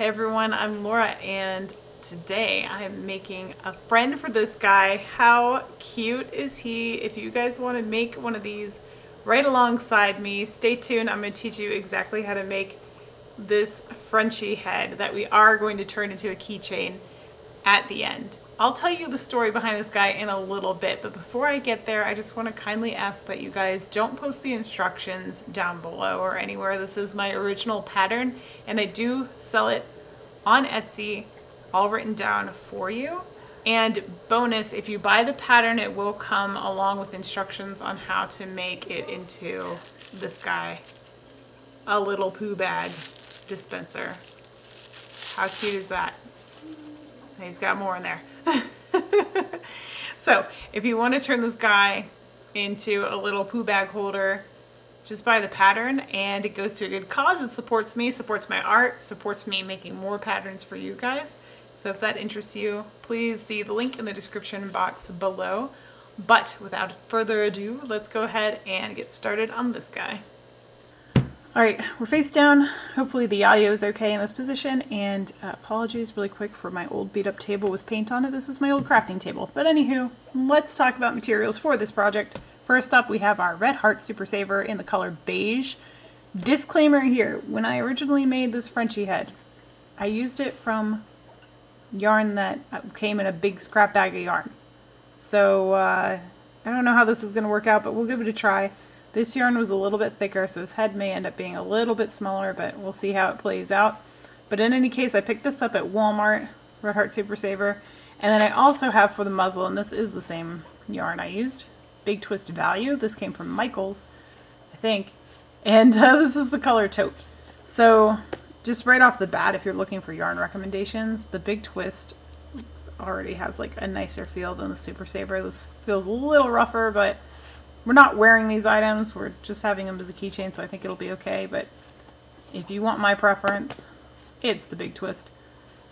Hey everyone, I'm Laura and today I'm making a friend for this guy. How cute is he? If you guys want to make one of these right alongside me, stay tuned. I'm going to teach you exactly how to make this Frenchie head that we are going to turn into a keychain at the end. I'll tell you the story behind this guy in a little bit, but before I get there, I just want to kindly ask that you guys don't post the instructions down below or anywhere. This is my original pattern, and I do sell it on Etsy, all written down for you. And bonus, if you buy the pattern, it will come along with instructions on how to make it into this guy, a little poo bag dispenser. How cute is that? He's got more in there. So if you want to turn this guy into a little poo bag holder, just buy the pattern, and it goes to a good cause. It supports me, supports my art, supports me making more patterns for you guys. So if that interests you, please see the link in the description box below. But without further ado, let's go ahead and get started on this guy. All right, we're face down. Hopefully the yayo is okay in this position, and apologies really quick for my old beat up table with paint on it. This is my old crafting table. But anywho, let's talk about materials for this project. First up, we have our Red Heart Super Saver in the color beige. Disclaimer here, when I originally made this Frenchie head, I used it from yarn that came in a big scrap bag of yarn. So I don't know how this is going to work out, but we'll give it a try. This yarn was a little bit thicker, so his head may end up being a little bit smaller, but we'll see how it plays out. But in any case, I picked this up at Walmart, Red Heart Super Saver. And then I also have for the muzzle, and this is the same yarn I used, Big Twist Value. This came from Michael's, I think. And this is the color taupe. So just right off the bat, if you're looking for yarn recommendations, the Big Twist already has like a nicer feel than the Super Saver. This feels a little rougher, but we're not wearing these items. We're just having them as a keychain, so I think it'll be okay. But if you want my preference, it's the Big Twist.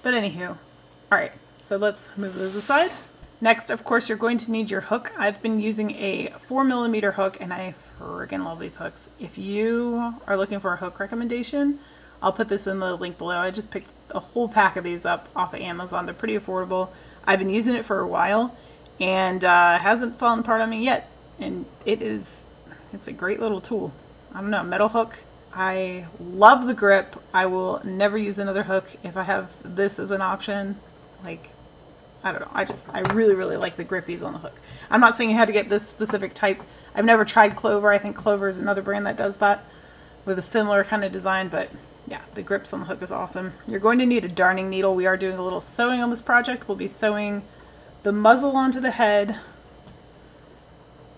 But anywho, all right, so let's move those aside. Next, of course, you're going to need your hook. I've been using a 4mm hook, and I friggin' love these hooks. If you are looking for a hook recommendation, I'll put this in the link below. I just picked a whole pack of these up off of Amazon. They're pretty affordable. I've been using it for a while, and it hasn't fallen apart on me yet. And it's a great little tool. I don't know, metal hook. I love the grip. I will never use another hook if I have this as an option. Like, I don't know. I really, really like the grippies on the hook. I'm not saying you had to get this specific type. I've never tried Clover. I think Clover is another brand that does that with a similar kind of design, but yeah, the grips on the hook is awesome. You're going to need a darning needle. We are doing a little sewing on this project. We'll be sewing the muzzle onto the head,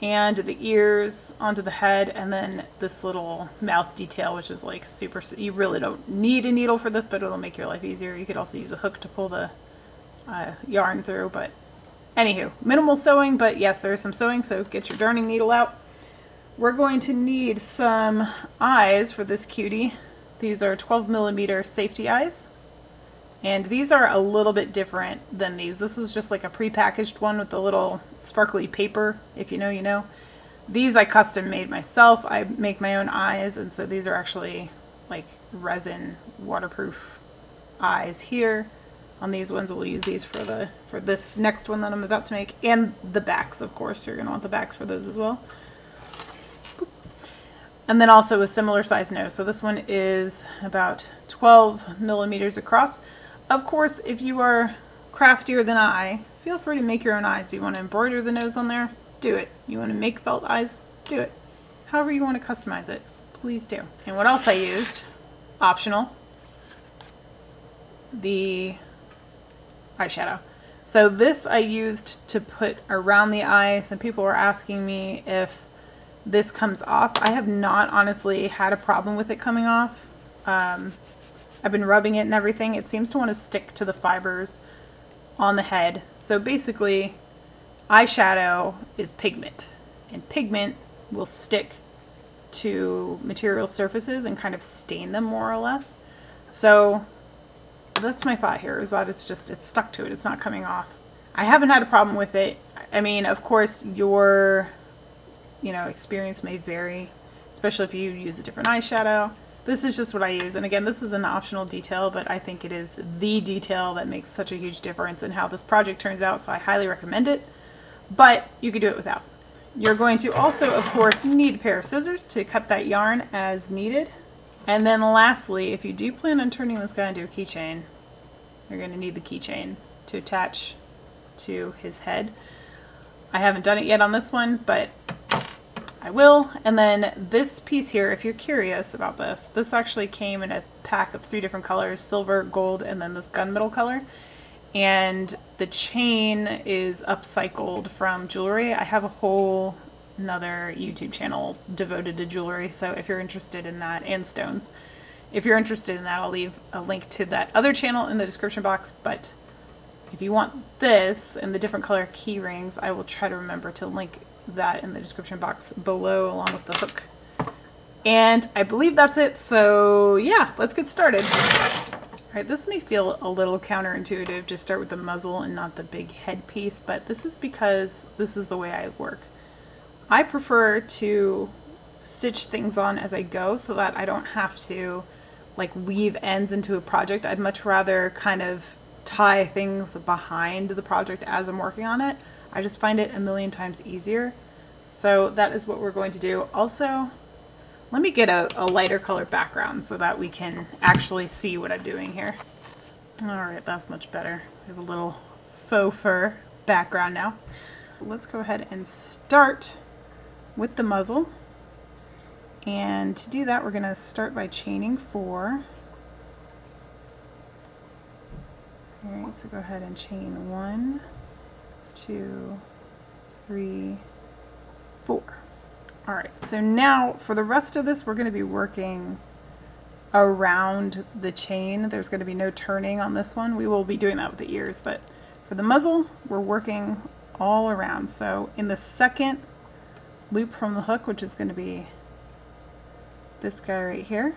and the ears onto the head, and then this little mouth detail, which is like super, you really don't need a needle for this, but it'll make your life easier. You could also use a hook to pull the yarn through, but anywho, minimal sewing, but yes, there is some sewing, so get your darning needle out. We're going to need some eyes for this cutie. These are 12mm safety eyes, and these are a little bit different than these. This was just like a pre-packaged one with the little sparkly paper. If you know, you know. These I custom made myself. I make my own eyes, and so these are actually like resin waterproof eyes here. On these ones, we'll use these for this next one that I'm about to make, and the backs, of course. You're gonna want the backs for those as well. And then also a similar size nose. So this one is about 12mm across. Of course, if you are craftier than I, feel free to make your own eyes. You want to embroider the nose on there? Do it. You want to make felt eyes? Do it. However you want to customize it, please do. And what else I used? Optional. The eyeshadow. So this I used to put around the eye. Some people were asking me if this comes off. I have not honestly had a problem with it coming off. I've been rubbing it and everything. It seems to want to stick to the fibers on the head. So basically, eyeshadow is pigment, and pigment will stick to material surfaces and kind of stain them more or less. So that's my thought here, is that it's stuck to it. It's not coming off. I haven't had a problem with it. I mean, of course, your experience may vary, especially if you use a different eyeshadow. This is just what I use. And again, this is an optional detail, but I think it is the detail that makes such a huge difference in how this project turns out. So I highly recommend it, but you could do it without. You're going to also, of course, need a pair of scissors to cut that yarn as needed. And then lastly, if you do plan on turning this guy into a keychain, you're going to need the keychain to attach to his head. I haven't done it yet on this one, but I will. And then this piece here, if you're curious about this, this actually came in a pack of 3 different colors, silver, gold, and then this gunmetal color. And the chain is upcycled from jewelry. I have a whole another YouTube channel devoted to jewelry, so if you're interested in that, and stones. If you're interested in that, I'll leave a link to that other channel in the description box. But if you want this and the different color key rings, I will try to remember to link that in the description box below along with the hook. And I believe that's it. So yeah, let's get started. All right, this may feel a little counterintuitive to start with the muzzle and not the big head piece, but this is because this is the way I work. I prefer to stitch things on as I go so that I don't have to like weave ends into a project. I'd much rather kind of tie things behind the project as I'm working on it. I just find it a million times easier. So that is what we're going to do. Also, let me get a lighter color background so that we can actually see what I'm doing here. All right, that's much better. We have a little faux fur background now. Let's go ahead and start with the muzzle. And to do that, we're going to start by chaining 4. All right, so go ahead and chain 1, 2, 3, 4. All right, so now for the rest of this, we're going to be working around the chain. There's going to be no turning on this one. We will be doing that with the ears, but for the muzzle, we're working all around. So in the second loop from the hook, which is going to be this guy right here,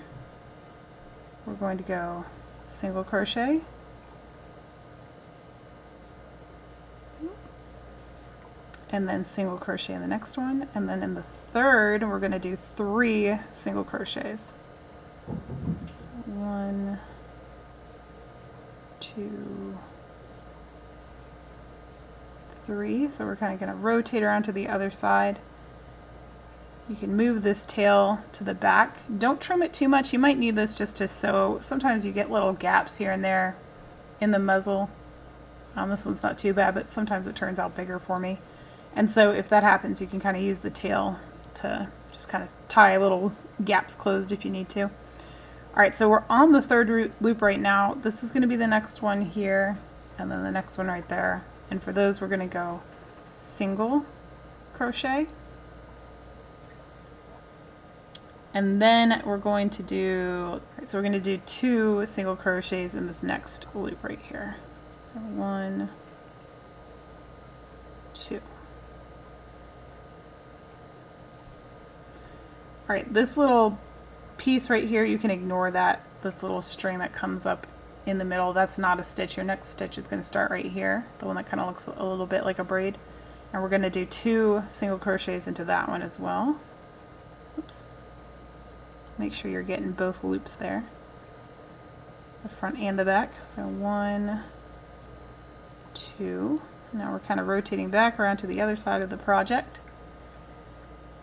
we're going to go single crochet, and then single crochet in the next one, and then in the third we're going to do 3 single crochets. So 1, 2, 3. So we're kind of going to rotate around to the other side. You can move this tail to the back. Don't trim it too much. You might need this just to sew. Sometimes you get little gaps here and there in the muzzle. This one's not too bad, but sometimes it turns out bigger for me. And so if that happens, you can kind of use the tail to just kind of tie little gaps closed if you need to. All right, so we're on the third loop right now. This is going to be the next one here, and then the next one right there. And for those, we're going to go single crochet. And then we're going to do, so we're going to do 2 single crochets in this next loop right here. So 1, 2. All right, this little piece right here, you can ignore that, this little string that comes up in the middle. That's not a stitch. Your next stitch is going to start right here, the one that kind of looks a little bit like a braid. And we're going to do 2 single crochets into that one as well. Oops. Make sure you're getting both loops there, the front and the back. So 1, 2. Now we're kind of rotating back around to the other side of the project.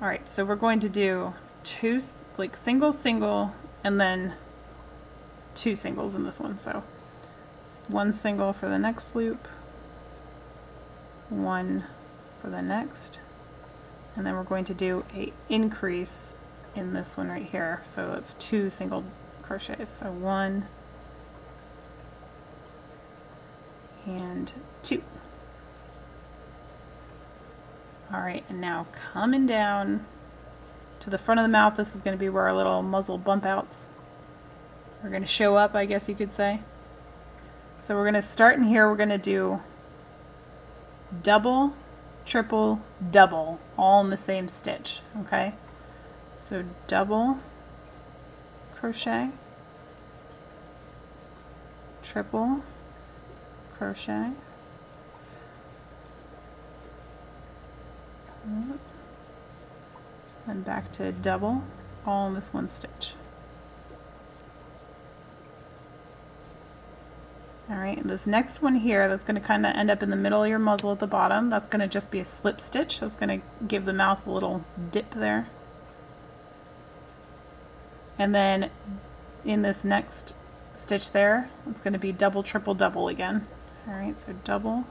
All right, so we're going to do 2, like single, single, and then 2 singles in this one. So 1 single for the next loop, 1 for the next, and then we're going to do a increase in this one right here. So that's 2 single crochets. So 1 and 2. All right, and now coming down to the front of the mouth, this is going to be where our little muzzle bump outs are going to show up, I guess you could say. So we're going to start in here. We're going to do double, triple, double, all in the same stitch, okay? So double crochet, triple crochet, and back to double, all in this one stitch. All right, this next one here, that's going to kind of end up in the middle of your muzzle at the bottom. That's going to just be a slip stitch. That's going to give the mouth a little dip there. And then in this next stitch there, it's going to be double, triple, double again. All right, so double,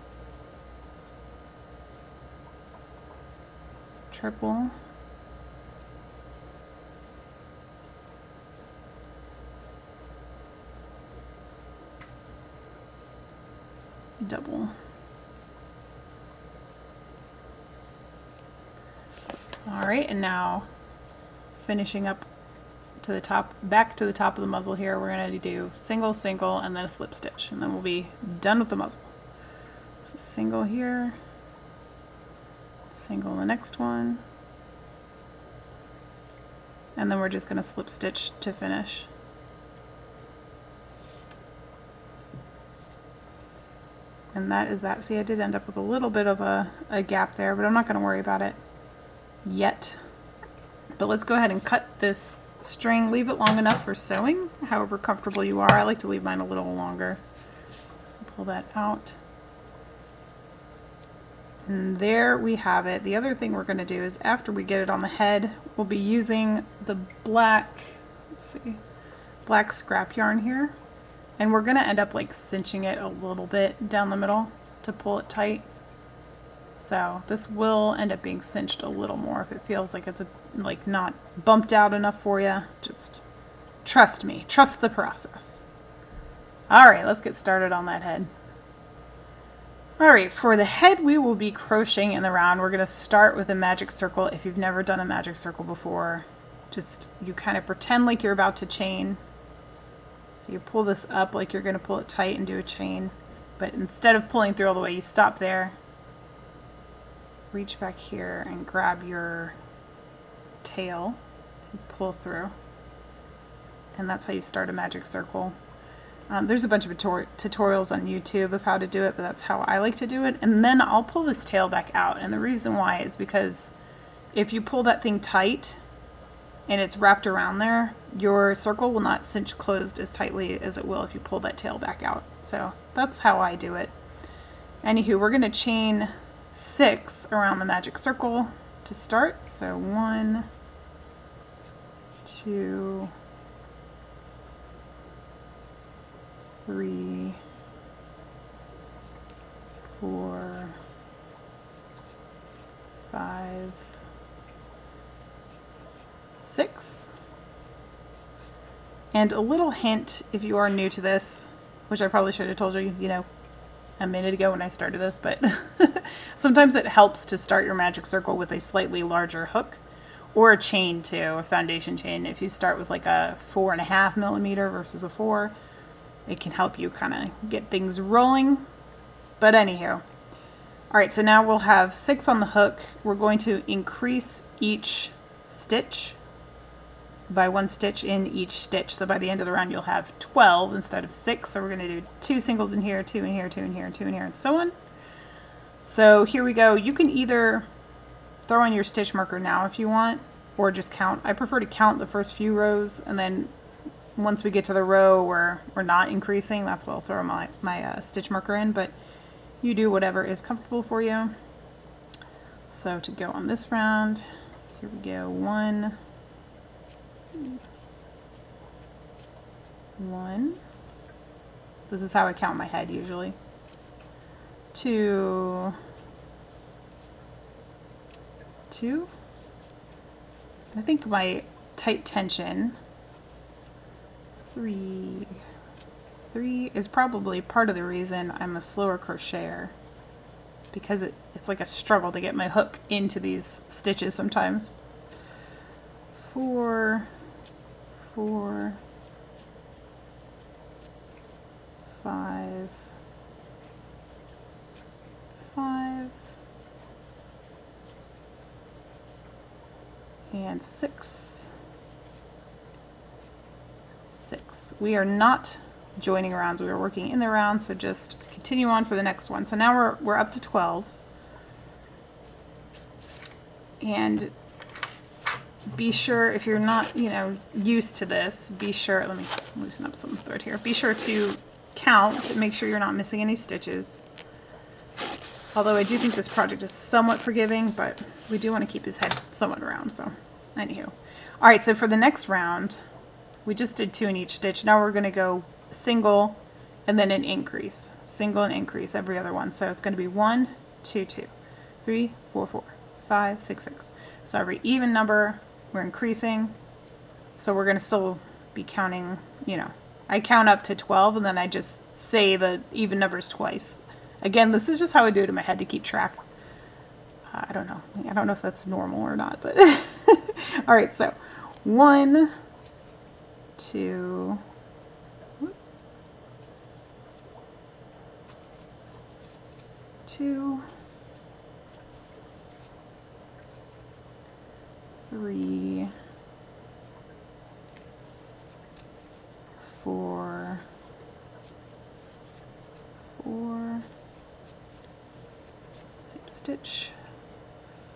triple, double. All right, and now finishing up to the top, back to the top of the muzzle here, we're going to do single, single, and then a slip stitch, and then we'll be done with the muzzle. So single here, single the next one, and then we're just going to slip stitch to finish. And that is that. See, I did end up with a little bit of a gap there, but I'm not going to worry about it yet. But let's go ahead and cut this string. Leave it long enough for sewing, however comfortable you are. I like to leave mine a little longer. Pull that out. And there we have it. The other thing we're going to do is after we get it on the head, we'll be using the black, let's see, black scrap yarn here. And we're going to end up like cinching it a little bit down the middle to pull it tight. So this will end up being cinched a little more if it feels like it's like not bumped out enough for you. Just trust me, trust the process. All right, let's get started on that head. All right, for the head we will be crocheting in the round. We're going to start with a magic circle. If you've never done a magic circle before, just you kind of pretend like you're about to chain. So you pull this up like you're going to pull it tight and do a chain, but instead of pulling through all the way, you stop there, reach back here and grab your tail and pull through. And that's how you start a magic circle. There's a bunch of tutorials on YouTube of how to do it, but that's how I like to do it. And then I'll pull this tail back out. And the reason why is because if you pull that thing tight and it's wrapped around there, your circle will not cinch closed as tightly as it will if you pull that tail back out. So that's how I do it. Anywho, we're going to chain 6 around the magic circle to start. So 1, 2, 3, 4, 5, 6. And a little hint, if you are new to this, which I probably should have told you, a minute ago when I started this, but sometimes it helps to start your magic circle with a slightly larger hook or a chain too, a foundation chain. If you start with like a 4.5 millimeter versus a 4, it can help you kind of get things rolling. But anywho, all right, so now we'll have 6 on the hook. We're going to increase each stitch by 1 stitch in each stitch. So by the end of the round, you'll have 12 instead of 6. So we're going to do 2 singles in here, 2 in here, 2 in here, 2 in here, and so on. So here we go. You can either throw on your stitch marker now if you want, or just count. I prefer to count the first few rows, and then once we get to the row where we're not increasing, that's where I'll throw my stitch marker in, but you do whatever is comfortable for you. So to go on this round, here we go. 1, 1. This is how I count my head usually. 2, 2. I think my tight tension 3 is probably part of the reason I'm a slower crocheter, because it's like a struggle to get my hook into these stitches sometimes. 4, 4, 5, 5, and 6, 6. We are not joining rounds, we are working in the round, so just continue on for the next one. So now we're up to 12. And be sure, if you're not, used to this, be sure, let me loosen up some thread here. Be sure to count and make sure you're not missing any stitches. Although I do think this project is somewhat forgiving, but we do want to keep his head somewhat round, so anywho. All right, so for the next round, we just did 2 in each stitch. Now we're going to go single and then an increase. Single and increase every other one. So it's going to be 1, 2, 2, 3, 4, 4, 5, 6, 6. So every even number, we're increasing. So we're going to still be counting, you know, I count up to 12 and then I just say the even numbers twice. Again, this is just how I do it in my head to keep track. I don't know. I don't know if that's normal or not, but all right, so 1, 2, 2, 3, 4, 4, same stitch,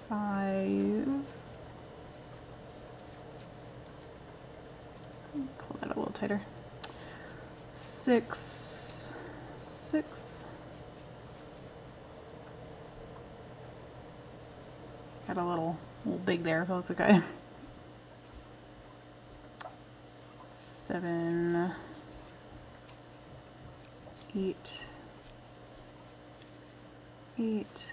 5, pull that a little tighter, 6, 6, got a little big there, so it's okay, 7, 8, 8,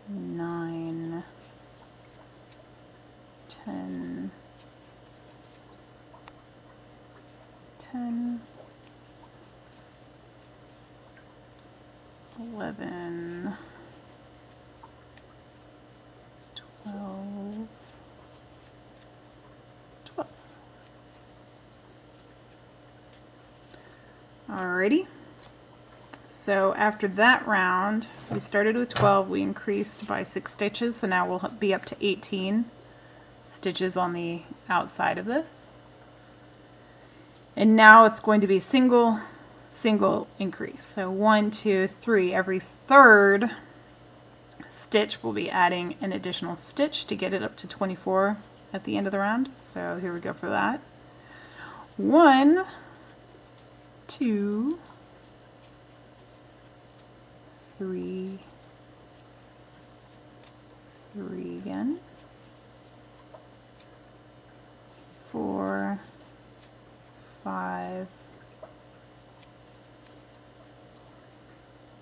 9, 10, 10, 11, 12, 12. Alrighty. So after that round, we started with 12, we increased by 6 stitches, so now we'll be up to 18 stitches on the outside of this. And now it's going to be single, single increase. So 1, 2, 3, every third stitch we'll be adding an additional stitch to get it up to 24 at the end of the round. So here we go for that. 1, 2, 3, 3 again, 4, 5,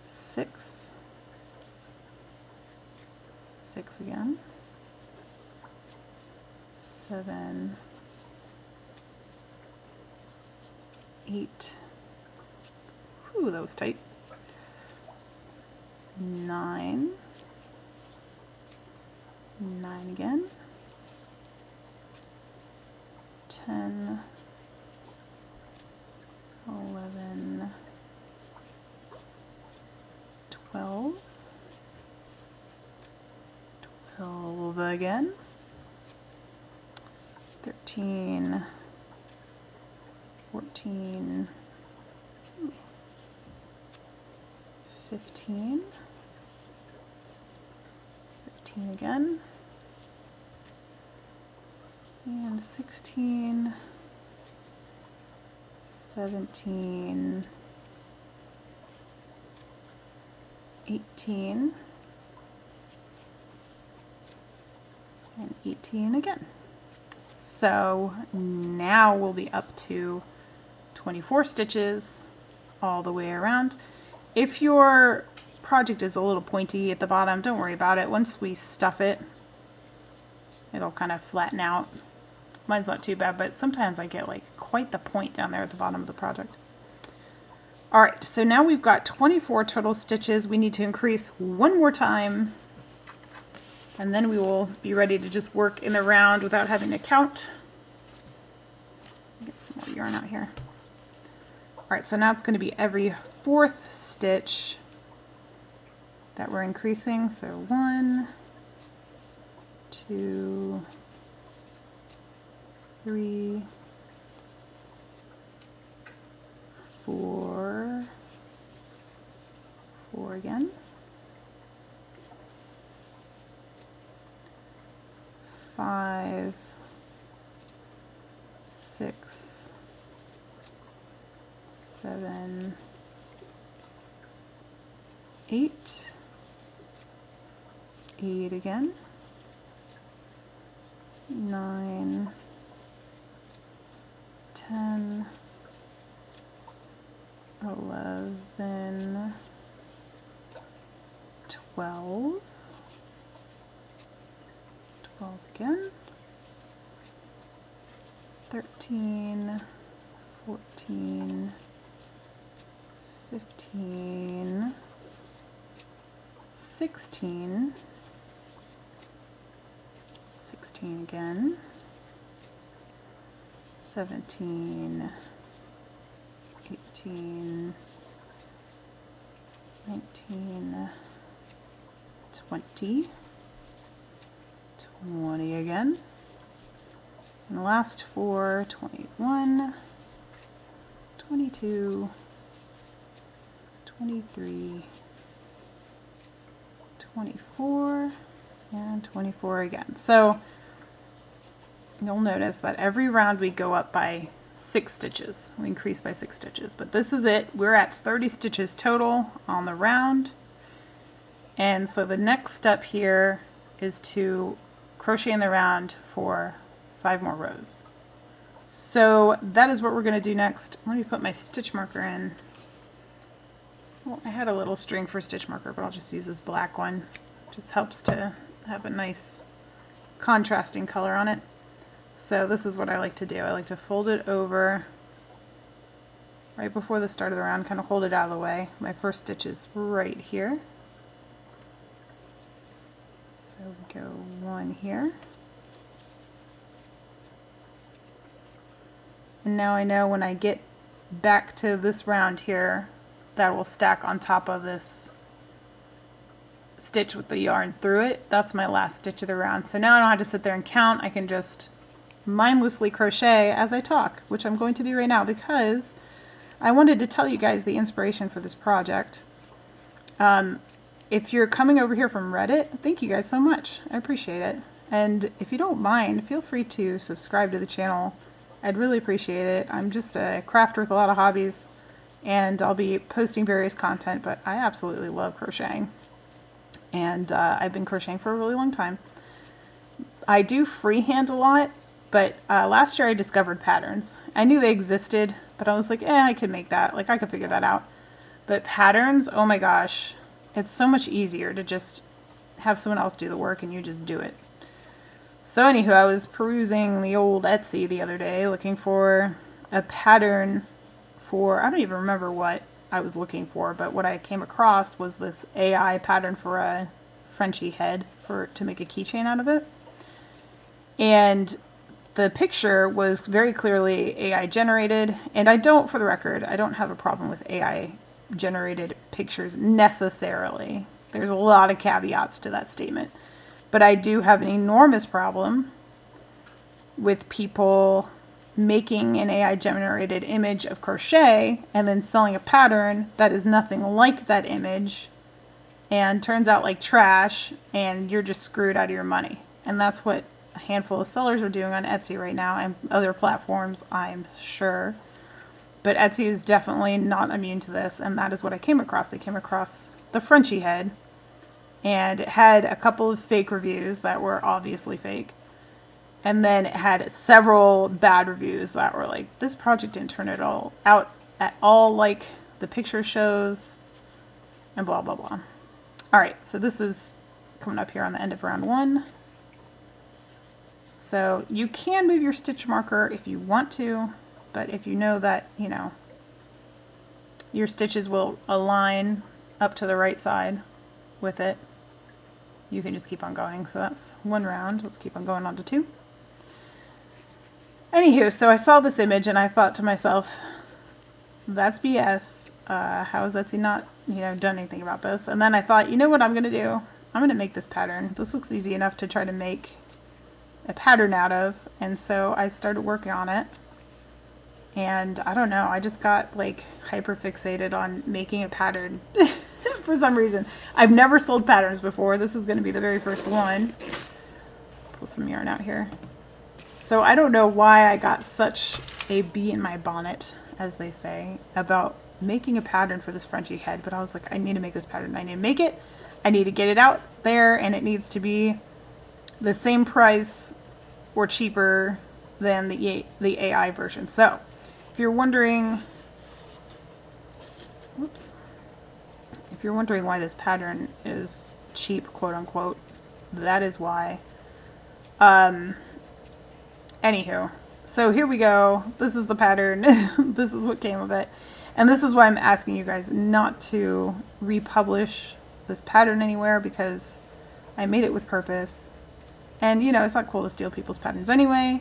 6, 6 again, 7, 8, ooh, that was tight, 9, 9 again, 10, 11, 12, 12 again, 13, 14, 15, 15 again, and 16, 17, 18, and 18 again. So now we'll be up to 24 stitches all the way around. If your project is a little pointy at the bottom, don't worry about it. Once we stuff it, it'll kind of flatten out. Mine's not too bad, but sometimes I get like quite the point down there at the bottom of the project. All right, so now we've got 24 total stitches. We need to increase one more time, and then we will be ready to just work in the round without having to count. Get some more yarn out here. All right, so now it's going to be every fourth stitch that we're increasing. So 1, 2, 3, 4, 4 again, 5, 6, 7, 8, 8 again, 9, 10, 11, 12, 12 again, 13, 14, 15, 16, 16 again, 17, 18, 19, 20, 20 again, and the last 4, 21, 22, 23, 24, and 24 again. So you'll notice that every round we go up by 6 stitches. We increase by 6 stitches, but this is it. We're at 30 stitches total on the round. And so the next step here is to crochet in the round for 5 more rows. So that is what we're going to do next. Let me put my stitch marker in. Well, I had a little string for stitch marker, but I'll just use this black one. Just helps to have a nice contrasting color on it. So this is what I like to do. I like to fold it over right before the start of the round, kind of hold it out of the way. My first stitch is right here. So we go 1 here. And now I know when I get back to this round here, that will stack on top of this stitch with the yarn through it. That's my last stitch of the round. So now I don't have to sit there and count. I can just mindlessly crochet as I talk, which I'm going to do right now because I wanted to tell you guys the inspiration for this project. If you're coming over here from Reddit, thank you guys so much. I appreciate it. And if you don't mind, feel free to subscribe to the channel. I'd really appreciate it. I'm just a crafter with a lot of hobbies, and I'll be posting various content, but I absolutely love crocheting. And I've been crocheting for a really long time. I do freehand a lot, but last year I discovered patterns. I knew they existed, but I was like, I could make that. Like, I could figure that out. But patterns, oh my gosh, it's so much easier to just have someone else do the work and you just do it. So anywho, I was perusing the old Etsy the other day looking for a pattern for, I don't even remember what I was looking for, but what I came across was this AI pattern for a Frenchie head to make a keychain out of it. And the picture was very clearly AI generated, and I don't, for the record, I don't have a problem with AI generated pictures necessarily. There's a lot of caveats to that statement. But I do have an enormous problem with people making an AI generated image of crochet and then selling a pattern that is nothing like that image and turns out like trash, and you're just screwed out of your money. And that's what a handful of sellers are doing on Etsy right now, and other platforms, I'm sure. But Etsy is definitely not immune to this, and that is what I came across. I came across the Frenchie head, and it had a couple of fake reviews that were obviously fake. And then it had several bad reviews that were like, this project didn't turn it all out at all like the picture shows, and blah, blah, blah. All right, so this is coming up here on the end of round 1. So you can move your stitch marker if you want to, but if you know that, you know, your stitches will align up to the right side with it, you can just keep on going. So that's 1 round. Let's keep on going on to 2. Anywho, so I saw this image and I thought to myself, that's BS. How is Etsy not, done anything about this? And then I thought, you know what I'm going to do? I'm going to make this pattern. This looks easy enough to try to make a pattern out of. And so I started working on it. And I don't know, I just got like hyper fixated on making a pattern for some reason. I've never sold patterns before. This is going to be the very first one. Pull some yarn out here. So I don't know why I got such a bee in my bonnet as they say, about making a pattern for this Frenchie head, but I was like, I need to make this pattern. I need to make it. I need to get it out there, and it needs to be the same price or cheaper than the AI version. So, if you're wondering, whoops, if you're wondering why this pattern is cheap, quote unquote, that is why. Anywho, so here we go. This is the pattern. This is what came of it. And this is why I'm asking you guys not to republish this pattern anywhere, because I made it with purpose. And you know, it's not cool to steal people's patterns anyway.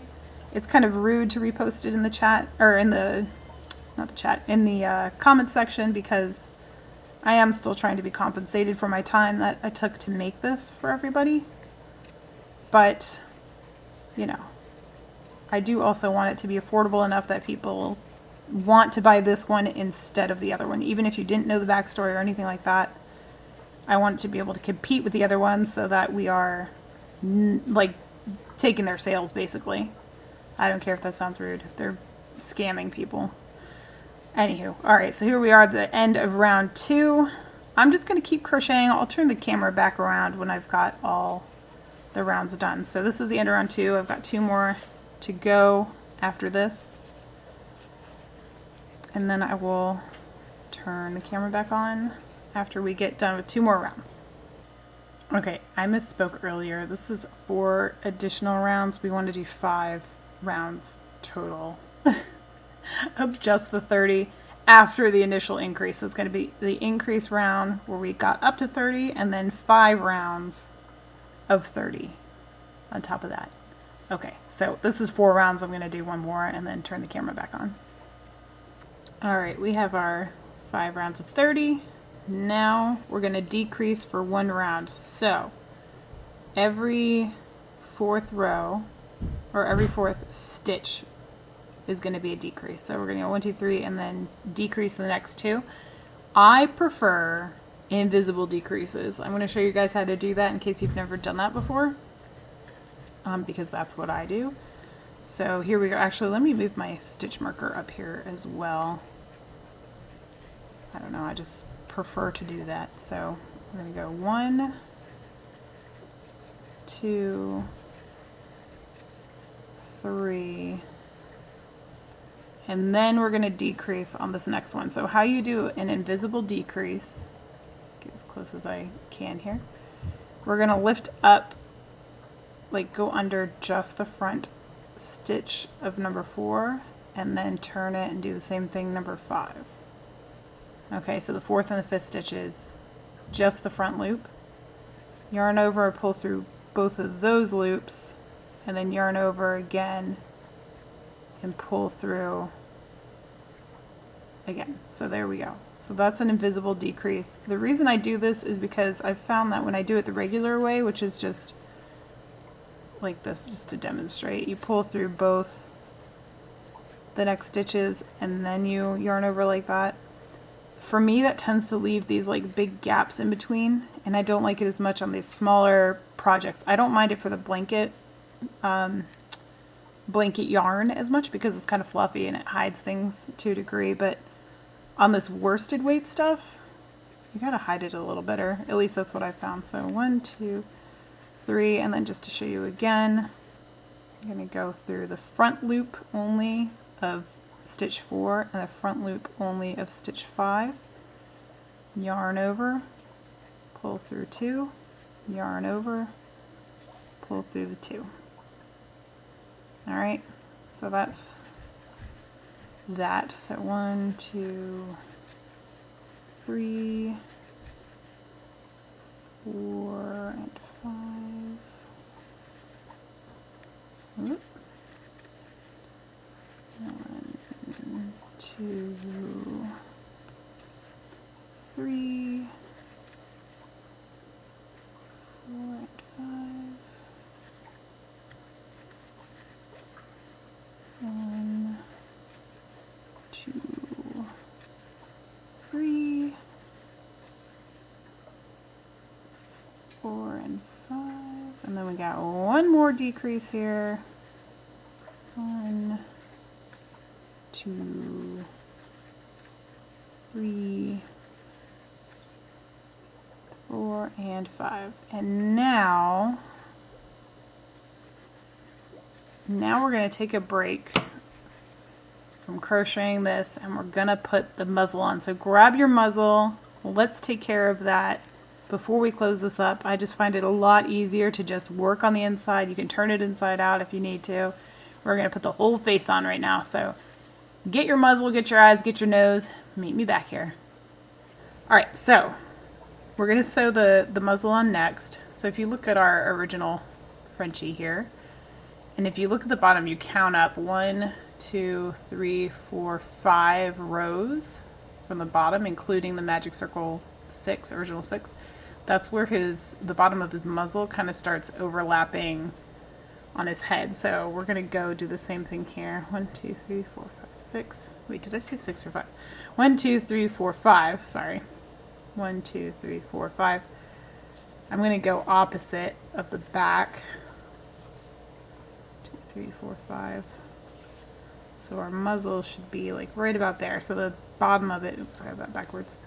It's kind of rude to repost it in the chat, or in the, not the chat, in the comment section, because I am still trying to be compensated for my time that I took to make this for everybody. But, you know, I do also want it to be affordable enough that people want to buy this one instead of the other one. Even if you didn't know the backstory or anything like that, I want it to be able to compete with the other one so that we are, like, taking their sales, basically. I don't care if that sounds rude. They're scamming people. Anywho, alright, so here we are at the end of round 2. I'm just going to keep crocheting. I'll turn the camera back around when I've got all the rounds done. So this is the end of round 2. I've got 2 more to go after this. And then I will turn the camera back on after we get done with 2 more rounds. Okay, I misspoke earlier. This is 4 additional rounds. We want to do 5 rounds total of just the 30 after the initial increase. It's going to be the increase round where we got up to 30, and then 5 rounds of 30 on top of that. Okay, so this is 4 rounds. I'm going to do 1 more and then turn the camera back on. Alright, we have our 5 rounds of 30. Now we're going to decrease for 1 round. So every 4th row, or every 4th stitch, is going to be a decrease. So we're going to go 1, 2, 3, and then decrease the next 2. I prefer invisible decreases. I'm going to show you guys how to do that in case you've never done that before, because that's what I do. So here we go. Actually, let me move my stitch marker up here as well. I don't know, I just prefer to do that. So we're going to go 1, 2, 3, and then we're going to decrease on this next one. So how you do an invisible decrease, get as close as I can here, we're going to lift up, like go under just the front stitch of number 4, and then turn it and do the same thing number 5. Okay, so the 4th and the 5th stitches, just the front loop. Yarn over, pull through both of those loops, and then yarn over again and pull through again. So there we go. So that's an invisible decrease. The reason I do this is because I've found that when I do it the regular way, which is just like this, just to demonstrate, you pull through both the next stitches and then you yarn over like that. For me, that tends to leave these like big gaps in between, and I don't like it as much on these smaller projects. I don't mind it for the blanket yarn as much because it's kind of fluffy and it hides things to a degree, but on this worsted weight stuff, you gotta hide it a little better. At least that's what I found. So 1, 2, 3, and then just to show you again, I'm gonna go through the front loop only of stitch 4 and the front loop only of stitch 5, yarn over, pull through 2, yarn over, pull through the 2. Alright, so that's that. So 1, 2, 3, 4, and 5. Oop. 1, 2, 3, 4, and 5. 1, 2, 3, 4, and 5. And then we got one more decrease here. 1, 2, 3, 4, and 5. And now we're going to take a break from crocheting this, and we're going to put the muzzle on. So grab your muzzle. Let's take care of that before we close this up. I just find it a lot easier to just work on the inside. You can turn it inside out if you need to. We're going to put the whole face on right now. So get your muzzle, get your eyes, get your nose. Meet me back here. All right, so we're going to sew the muzzle on next. So if you look at our original Frenchie here, and if you look at the bottom, you count up 1, 2, 3, 4, 5 rows from the bottom, including the magic circle 6, original 6. That's where the bottom of his muzzle kind of starts overlapping on his head. So we're going to go do the same thing here. 1, 2, 3, 4, 5, 6. Wait, did I say 6 or 5? 1, 2, 3, 4, 5. Sorry. 1, 2, 3, 4, 5. I'm going to go opposite of the back. 2, 3, 4, 5. So our muzzle should be like right about there. So the bottom of it, oops, I got that backwards.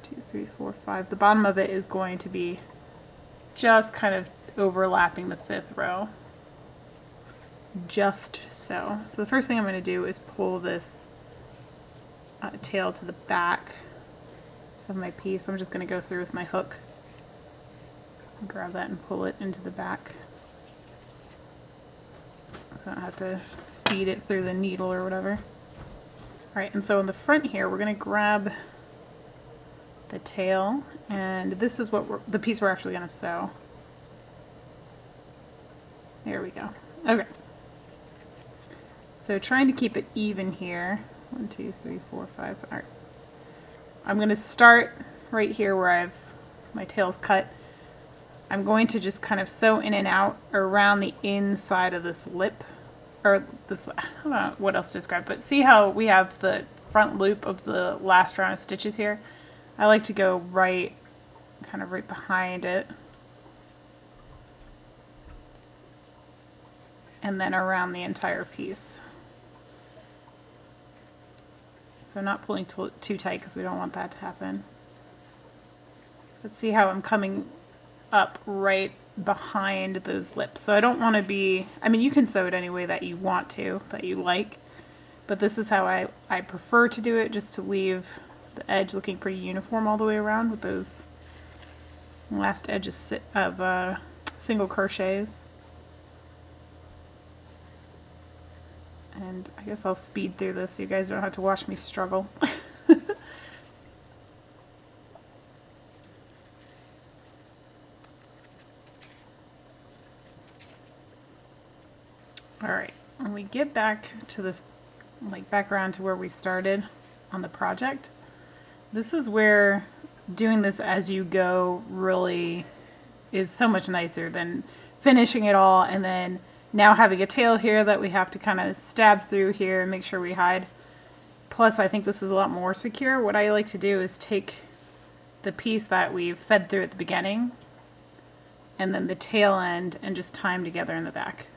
2, 3, 4, 5. The bottom of it is going to be just kind of overlapping the 5th row. Just so. So the first thing I'm going to do is pull this tail to the back of my piece. I'm just going to go through with my hook. Grab that and pull it into the back. So I don't have to feed it through the needle or whatever. Alright, and so in the front here, we're going to grab the tail, and this is what the piece we're actually going to sew. There we go. Okay. So trying to keep it even here. 1, 2, 3, 4, 5. All right. I'm going to start right here where my tail's cut. I'm going to just kind of sew in and out around the inside of this lip, or this, I don't know what else to describe, but see how we have the front loop of the last round of stitches here? I like to go right, kind of right behind it, and then around the entire piece. So not pulling too tight because we don't want that to happen. But see how I'm coming up right behind those lips. So I don't want to be, I mean, you can sew it any way that you want to, that you like, but this is how I prefer to do it, just to leave the edge looking pretty uniform all the way around with those last edges of single crochets. And I guess I'll speed through this so you guys don't have to watch me struggle. Alright, when we get back to the back around to where we started on the project, this is where doing this as you go really is so much nicer than finishing it all and then now having a tail here that we have to kind of stab through here and make sure we hide. Plus I think this is a lot more secure. What I like to do is take the piece that we've fed through at the beginning and then the tail end and just tie them together in the back.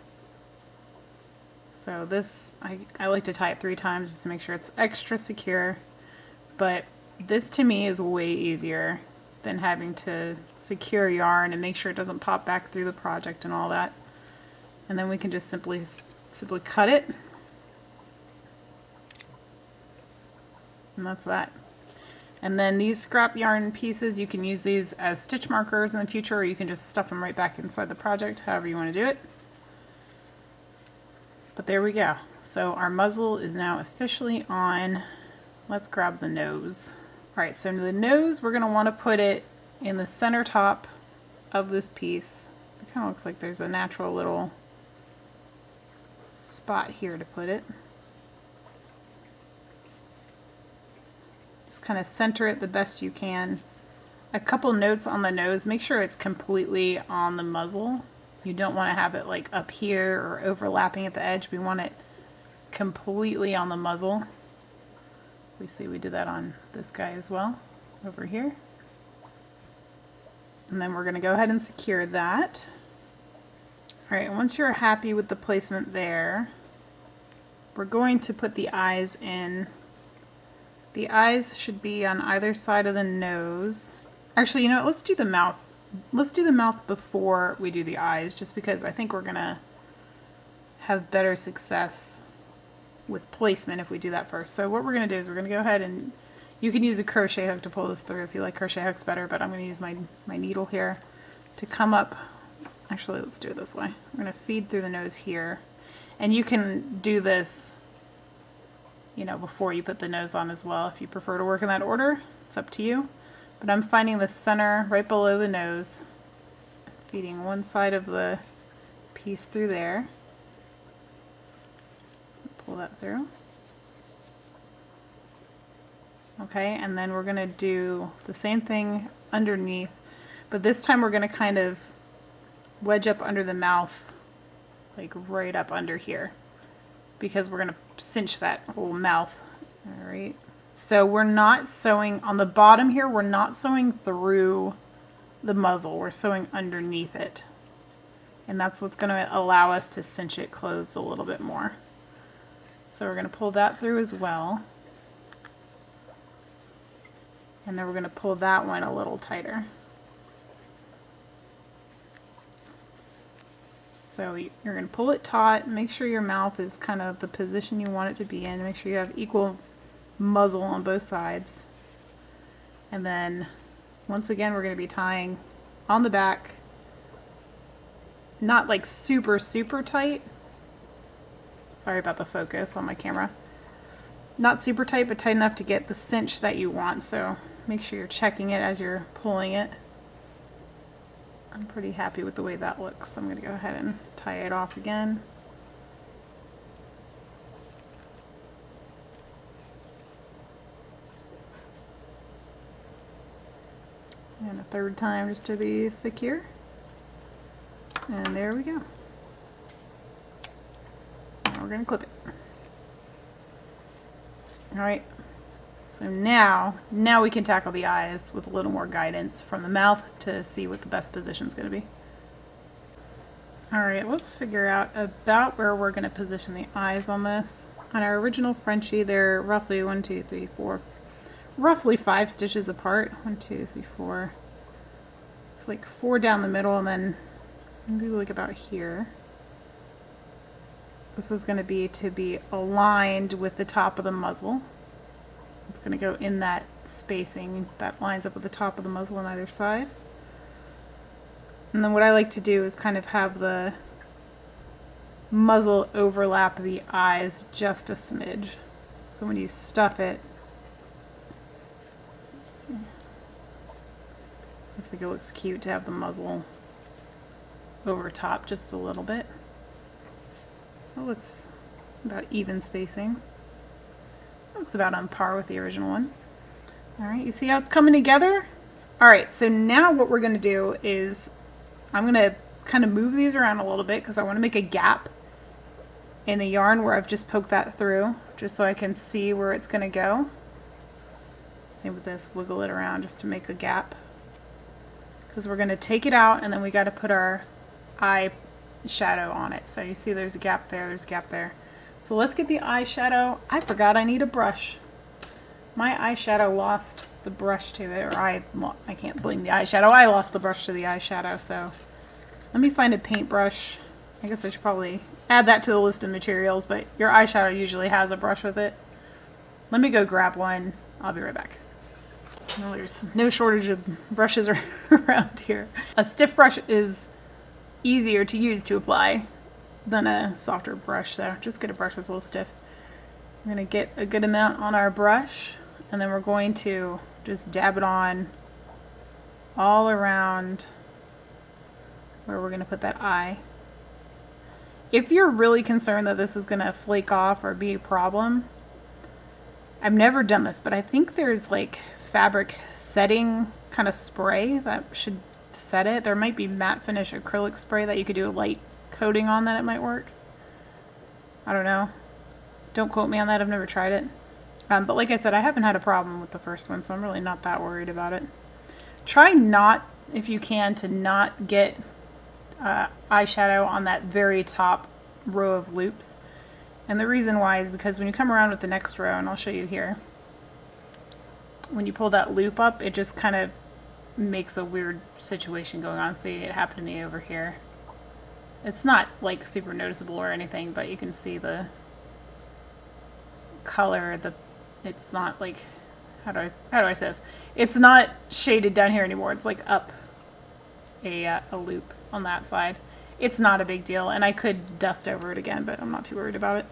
So this, I like to tie it 3 times just to make sure it's extra secure, but this to me is way easier than having to secure yarn and make sure it doesn't pop back through the project and all that. And then we can just simply cut it, and that's that. And then these scrap yarn pieces, you can use these as stitch markers in the future, or you can just stuff them right back inside the project, however you want to do it. But there we go. So our muzzle is now officially on. Let's grab the nose. Alright, so the nose, we're going to want to put it in the center top of this piece. It kind of looks like there's a natural little spot here to put it. Just kind of center it the best you can. A couple notes on the nose, make sure it's completely on the muzzle. You don't want to have it like up here or overlapping at the edge. We want it completely on the muzzle. We see we did that on this guy as well, over here. And then we're going to go ahead and secure that. Alright, once you're happy with the placement there, we're going to put the eyes in The eyes should be on either side of the nose. Actually, you know what? Let's do the mouth. Let's do the mouth before we do the eyes, just because I think we're gonna have better success with placement if we do that first. So what we're gonna do is we're gonna go ahead and you can use a crochet hook to pull this through if you like crochet hooks better, but I'm gonna use my needle here to come up. Actually, let's do it this way. I'm gonna feed through the nose here. And you can do this, you know, before you put the nose on as well. If you prefer to work in that order, it's up to you. But I'm finding the center right below the nose, feeding one side of the piece through there. Pull that through. Okay, and then we're gonna do the same thing underneath, but this time we're gonna kind of wedge up under the mouth, like right up under here, because we're gonna cinch that whole mouth. All right, so we're not sewing on the bottom here, we're not sewing through the muzzle, we're sewing underneath it, and that's what's gonna allow us to cinch it closed a little bit more. So we're gonna pull that through as well. And then we're going to pull that one a little tighter. So you're going to pull it taut, make sure your mouth is kind of the position you want it to be in, make sure you have equal muzzle on both sides. And then once again we're going to be tying on the back, not like super tight. Sorry about the focus on my camera. Not super tight, but tight enough to get the cinch that you want, so make sure you're checking it as you're pulling it. I'm pretty happy with the way that looks. I'm going to go ahead and tie it off again. And a third time just to be secure. And there we go. Now we're going to clip it. Alright, so now we can tackle the eyes with a little more guidance from the mouth to see what the best position is going to be. Alright, let's figure out about where we're going to position the eyes on this. On our original Frenchie, they're roughly 1, 2, 3, 4, roughly 5 stitches apart. 1, 2, 3, 4. It's like 4 down the middle, and then maybe like about here. This is going to be aligned with the top of the muzzle. It's going to go in that spacing that lines up with the top of the muzzle on either side. And then what I like to do is kind of have the muzzle overlap the eyes just a smidge. So when you stuff it, let's see. I just think it looks cute to have the muzzle over top just a little bit. It looks about even spacing. It looks about on par with the original one. Alright, you see how it's coming together? Alright, so now what we're going to do is I'm going to kind of move these around a little bit because I want to make a gap in the yarn where I've just poked that through, just so I can see where it's going to go. Same with this, wiggle it around just to make a gap. Because we're going to take it out and then we got to put our eye shadow on it. So you see there's a gap there, there's a gap there. So let's get the eyeshadow. I forgot I need a brush. My eyeshadow lost the brush to it, or I can't blame the eyeshadow. I lost the brush to the eyeshadow, so let me find a paintbrush. I guess I should probably add that to the list of materials, but your eyeshadow usually has a brush with it. Let me go grab one. I'll be right back. Well, there's no shortage of brushes around here. A stiff brush is easier to use to apply than a softer brush, so just get a brush that's a little stiff. We're going to get a good amount on our brush, and then we're going to just dab it on all around where we're going to put that eye. If you're really concerned that this is going to flake off or be a problem, I've never done this, but I think there's like fabric setting kind of spray that should set it. There might be matte finish acrylic spray that you could do a light coating on that it might work. I don't know. Don't quote me on that. I've never tried it. But like I said, I haven't had a problem with the first one, so I'm really not that worried about it. Try not, if you can, to not get eyeshadow on that very top row of loops. And the reason why is because when you come around with the next row, and I'll show you here, when you pull that loop up, it just kind of makes a weird situation going on. See, it happened to me over here. It's not like super noticeable or anything, but you can see the color. It's not like, how do I say this? It's not shaded down here anymore. It's like up a loop on that side. It's not a big deal, and I could dust over it again, but I'm not too worried about it.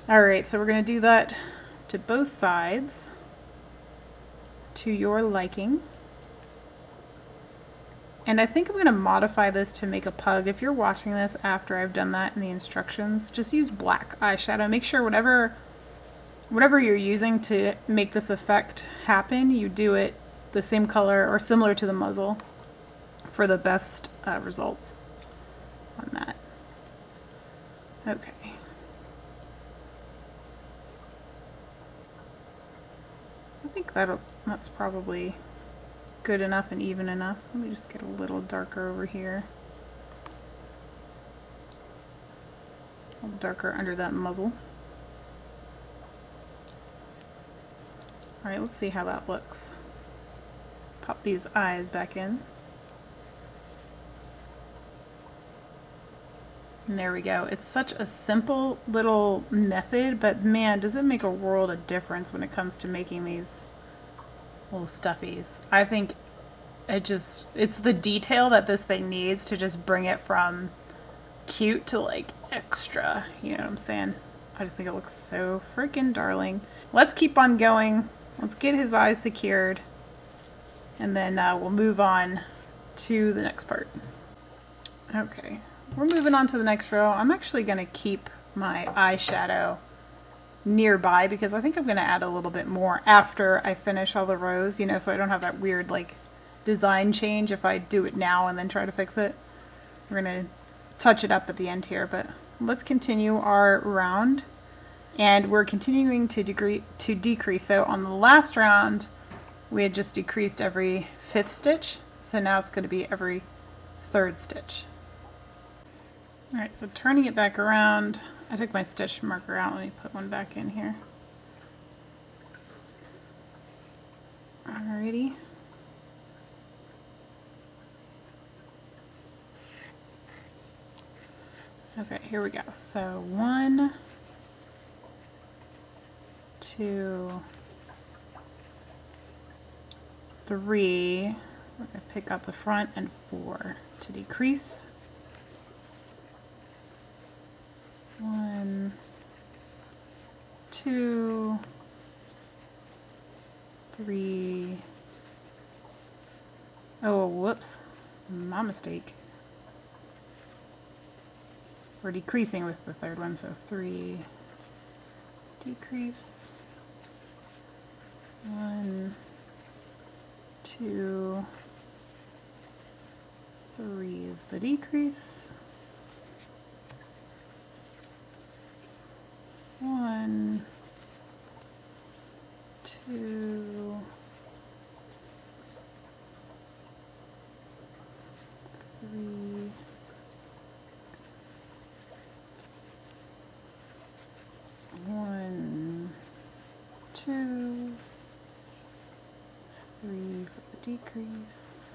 Alright, so we're going to do that to both sides to your liking. And I think I'm going to modify this to make a pug. If you're watching this after I've done that in the instructions, just use black eyeshadow. Make sure whatever you're using to make this effect happen, you do it the same color or similar to the muzzle for the best results on that. Okay. I think that's probably good enough and even enough. Let me just get a little darker over here. A little darker under that muzzle. Alright, let's see how that looks. Pop these eyes back in. And there we go. It's such a simple little method, but man, does it make a world of difference when it comes to making these little stuffies. I think it's the detail that this thing needs to just bring it from cute to like extra, you know what I'm saying? I just think it looks so freaking darling. Let's keep on going. Let's get his eyes secured, and then we'll move on to the next part. Okay, we're moving on to the next row. I'm actually going to keep my eyeshadow nearby because I think I'm going to add a little bit more after I finish all the rows, you know, so I don't have that weird like design change if I do it now and then try to fix it. We're going to touch it up at the end here, but let's continue our round. And we're continuing to decrease. So on the last round, we had just decreased every 5th stitch. So now it's going to be every 3rd stitch. All right, so turning it back around, I took my stitch marker out. Let me put one back in here. Alrighty. Okay, here we go. So 1, 2, 3, we're going to pick up the front, and 4 to decrease. 1, 2, 3. Oh, whoops, my mistake. We're decreasing with the 3rd one, so 3, decrease. 1, 2, 3 is the decrease. 1, 2, 3, 1, 2, 3 for the decrease.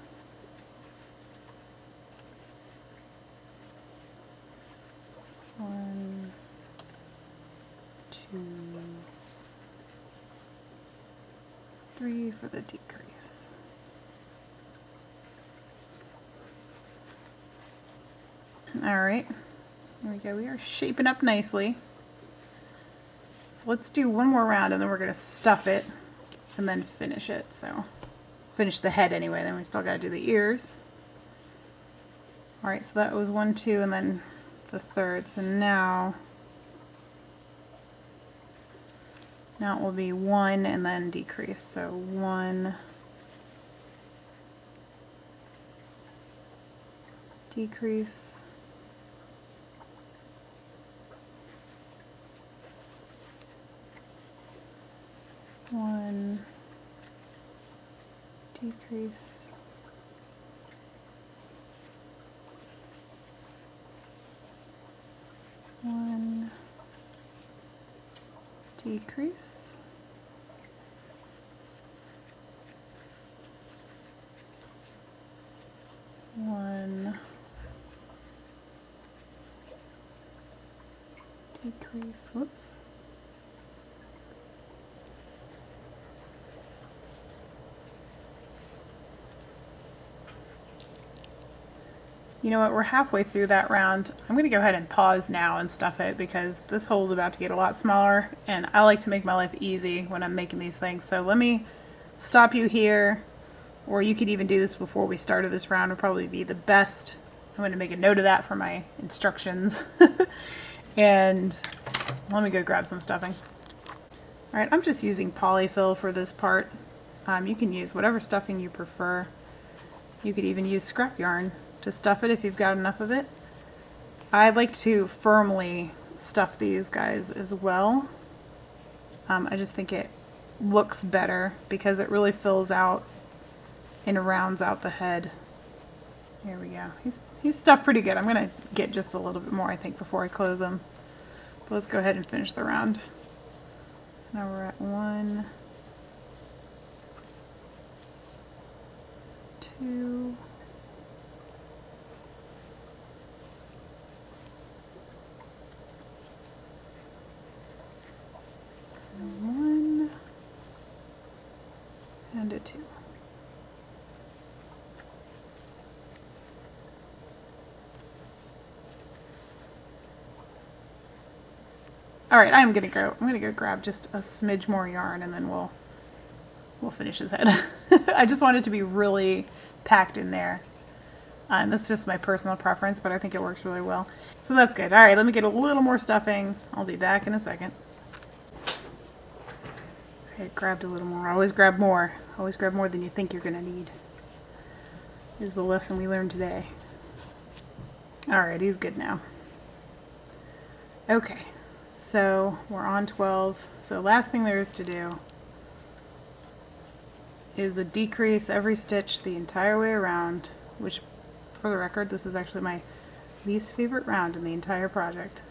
1, 2, 3 for the decrease. Alright, there we go. We are shaping up nicely. So let's do one more round and then we're going to stuff it and then finish it. So finish the head anyway, then we still got to do the ears. Alright, so that was 1, 2, and then the 3rd. So now it will be 1 and then decrease. So 1, decrease. 1, decrease. 1, decrease. decrease, whoops. You know what, we're halfway through that round. I'm gonna go ahead and pause now and stuff it because this hole's about to get a lot smaller and I like to make my life easy when I'm making these things. So let me stop you here, or you could even do this before we started this round, would probably be the best. I'm gonna make a note of that for my instructions. And let me go grab some stuffing. All right, I'm just using polyfill for this part. You can use whatever stuffing you prefer. You could even use scrap yarn to stuff it if you've got enough of it. I like to firmly stuff these guys as well. I just think it looks better because it really fills out and rounds out the head. Here we go. He's stuffed pretty good. I'm gonna get just a little bit more, I think, before I close him. But let's go ahead and finish the round. So now we're at 1, 2, 1 and a 2. All right, I'm gonna go grab just a smidge more yarn and then we'll finish his head. I just want it to be really packed in there. And that's just my personal preference, but I think it works really well. So that's good. All right, let me get a little more stuffing. I'll be back in a second. I grabbed a little more. Always grab more. Always grab more than you think you're gonna need. Is the lesson we learned today. All right, he's good now. Okay, so we're on 12. So last thing there is to do is a decrease every stitch the entire way around, which for the record, this is actually my least favorite round in the entire project.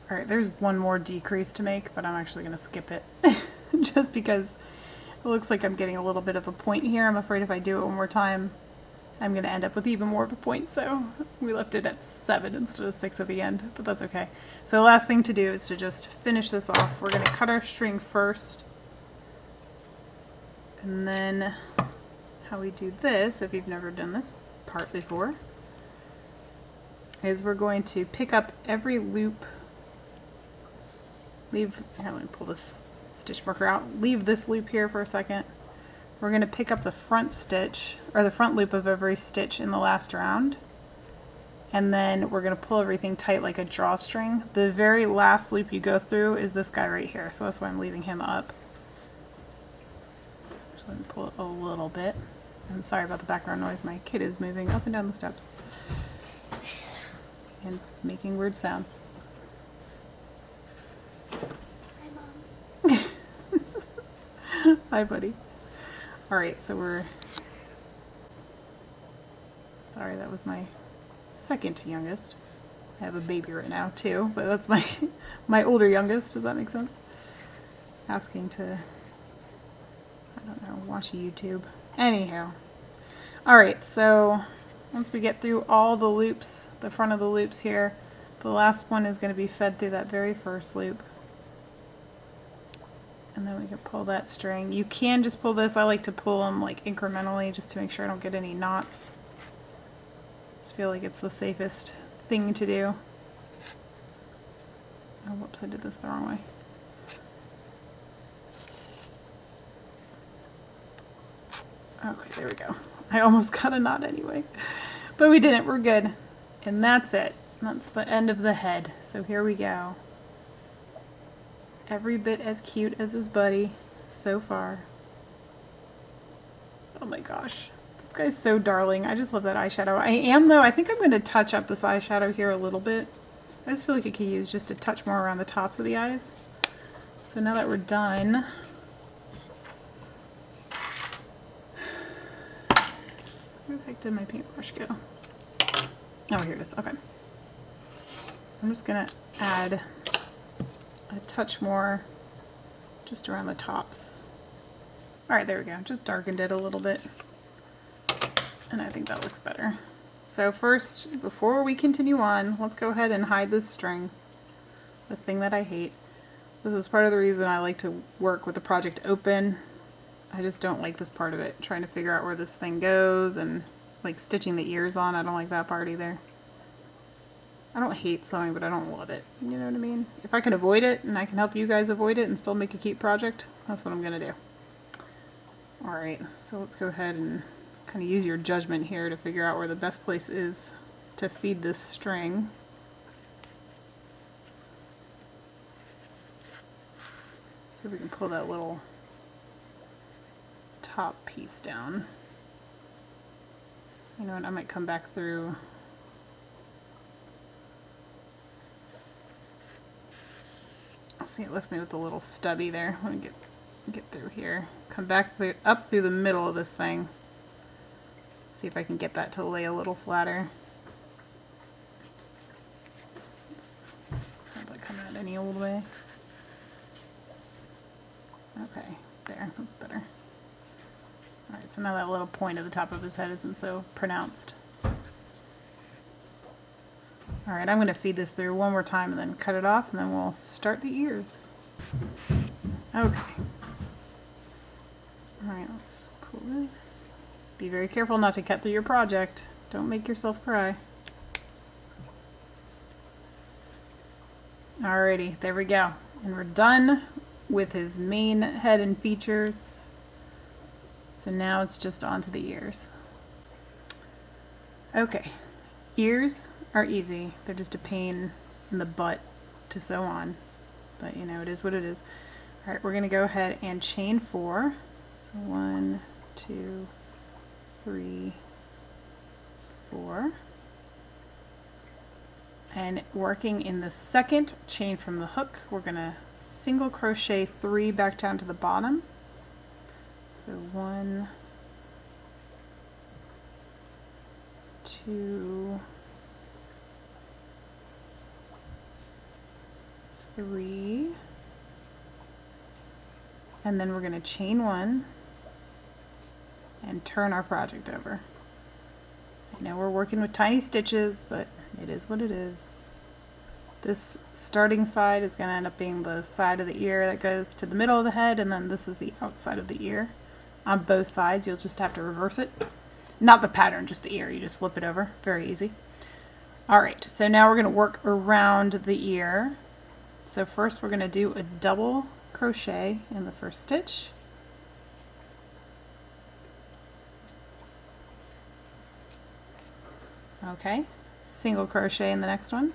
All right, there's one more decrease to make, but I'm actually going to skip it just because it looks like I'm getting a little bit of a point here. I'm afraid if I do it one more time, I'm going to end up with even more of a point, so we left it at 7 instead of 6 at the end, but that's okay. So the last thing to do is to just finish this off. We're going to cut our string first, and then how we do this, if you've never done this part before, is we're going to pick up every loop. Here, let me pull this stitch marker out. Leave this loop here for a second. We're going to pick up the front stitch, or the front loop of every stitch in the last round. And then we're going to pull everything tight like a drawstring. The very last loop you go through is this guy right here, so that's why I'm leaving him up. Just let me pull it a little bit. And sorry about the background noise, my kid is moving up and down the steps. And making weird sounds. Hi, buddy. All right, so we're... Sorry, that was my second youngest. I have a baby right now, too, but that's my my older youngest. Does that make sense? Asking to, I don't know, watch YouTube. Anyhow. All right, so once we get through all the loops, the front of the loops here, the last one is going to be fed through that very first loop. And then we can pull that string. You can just pull this. I like to pull them like incrementally just to make sure I don't get any knots. Just feel like it's the safest thing to do. Oh, whoops, I did this the wrong way. Okay, there we go. I almost got a knot anyway. But we didn't. We're good. And that's it. That's the end of the head. So here we go. Every bit as cute as his buddy so far. Oh my gosh. This guy's so darling. I just love that eyeshadow. I think I'm going to touch up this eyeshadow here a little bit. I just feel like it could use just a touch more around the tops of the eyes. So now that we're done, where the heck did my paintbrush go? Oh, here it is. Okay. I'm just going to add a touch more just around the tops. All right, there we go. Just darkened it a little bit. And I think that looks better. So first, before we continue on, let's go ahead and hide this string. The thing that I hate. This is part of the reason I like to work with the project open. I just don't like this part of it. Trying to figure out where this thing goes and like stitching the ears on. I don't like that part either. I don't hate sewing, but I don't love it. You know what I mean? If I can avoid it and I can help you guys avoid it and still make a cute project, that's what I'm gonna do. Alright, so let's go ahead and kind of use your judgment here to figure out where the best place is to feed this string. See if we can pull that little top piece down. You know what, I might come back through. See, it left me with a little stubby there. Let me get through here. Come back through, up through the middle of this thing. See if I can get that to lay a little flatter. Just have that come out any old way. Okay, there, that's better. Alright, so now that little point at the top of his head isn't so pronounced. Alright, I'm going to feed this through one more time and then cut it off, and then we'll start the ears. Okay. Alright, let's pull this. Be very careful not to cut through your project. Don't make yourself cry. Alrighty, there we go. And we're done with his main head and features. So now it's just onto the ears. Okay, ears are easy. They're just a pain in the butt to sew on. But you know, it is what it is. Alright, we're going to go ahead and chain 4. So 1, 2, 3, 4. And working in the second chain from the hook, we're going to single crochet 3 back down to the bottom. So 1, 2, 3, and then we're going to chain 1 and turn our project over. I know we're working with tiny stitches, but it is what it is. This starting side is going to end up being the side of the ear that goes to the middle of the head, and then this is the outside of the ear. On both sides, you'll just have to reverse it. Not the pattern, just the ear. You just flip it over. Very easy. Alright, so now we're going to work around the ear. So first we're going to do a double crochet in the first stitch. Okay, single crochet in the next one.